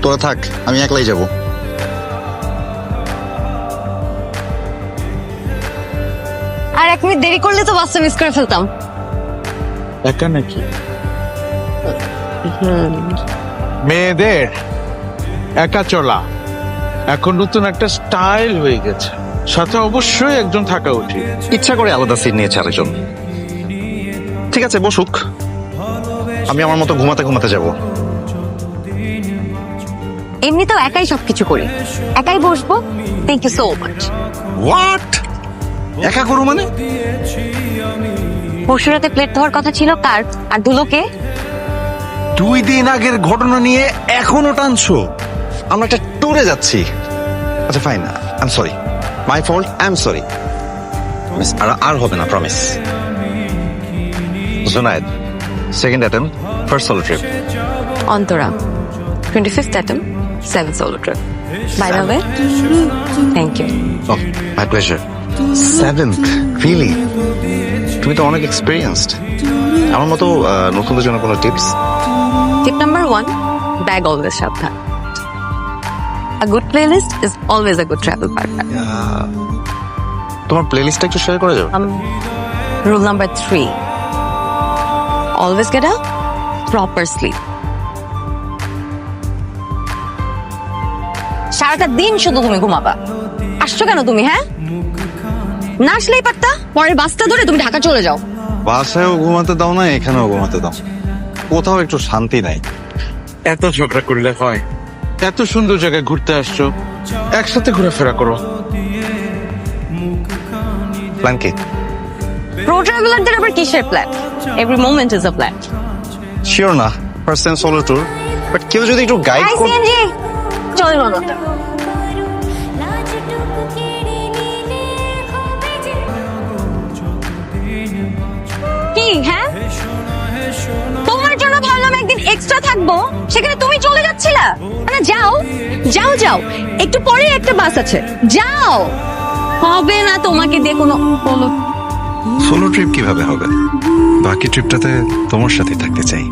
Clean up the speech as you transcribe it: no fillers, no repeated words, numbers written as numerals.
তোরা থাক, আমি একলাই যাব। আর 1 মিনিট দেরি করলে তো বাসটা মিস করে ফেলতাম। একা নাকি? মেয়েদের একা চলা এখন নতুন একটা স্টাইল হয়ে গেছে, সাথে অবশ্যই একজন থাকা উচিত। ইচ্ছা করে আলাদা সিট নিয়েছে আরেকজন। ঠিক আছে, বসুক, আমি আমার মতো ঘুমাতে ঘুমাতে যাব। এমনিতেও একাই সবকিছু করি, একাই বসবো। Thank you so much. What? একা করো মানে? পরশু রাতে প্লেট ধোয়ার কথা ছিল কার, আর ধুলোকে? 2 দিন আগের ঘটনা নিয়ে এখনো টানছো? আমরা একটা ট্যুরে যাচ্ছি। আচ্ছা fine, I am sorry, my fault, I am sorry. আর হবে না, promise. Junaid, second attempt, first solo trip. Antara, 25th attempt, 7th solo trip. By the way, thank you. Oh, my pleasure. 7th, really? তুমি তো অনেক এক্সপিরিয়েন্সড। আমার মতো নতুনদের জন্য কোনো tips? Tip number 1, bag always সাবধান। A good playlist is always a good travel partner. তোমার প্লেলিস্টটা একটু শেয়ার করে যাও। Rule number 3, always get a proper sleep. সারাটা দিন শুধু তুমি ঘুমাবা। আসছো কেন তুমি? হ্যাঁ, না আসলেই পারতা। পরের বাসটা ধরে তুমি ঢাকা চলে যাও। বাসায়ও ঘুমাতে দাও না, এখানেও ঘুমাতে দাও, কোথাও একটু শান্তি নাই। এত ঝগড়া করলে হয়? এত সুন্দর জায়গায় ঘুরতে আসছো, একসাথে ঘোরাফেরা করো। প্ল্যান কি? প্রো ট্রাভেলারদের আবার কিসের plan? Every moment is a plan. Sure না, first time solo tour, but কেউ যদি একটু গাইড করে। সিএনজি চল মানো। কি? হ্যাঁ, তোমার জন্য ভাবলাম একদিন এক্সট্রা থাকবো, সেখানে তুমি চলে যাচ্ছিলা। মানে যাও যাও যাও, একটু পরে একটা বাস আছে, যাও। হবে না তোমাকে দিয়ে কোনো সোলো ট্রিপ কিভাবে হবে? বাকি ট্রিপটাতে তোমার সাথে থাকতে চাই।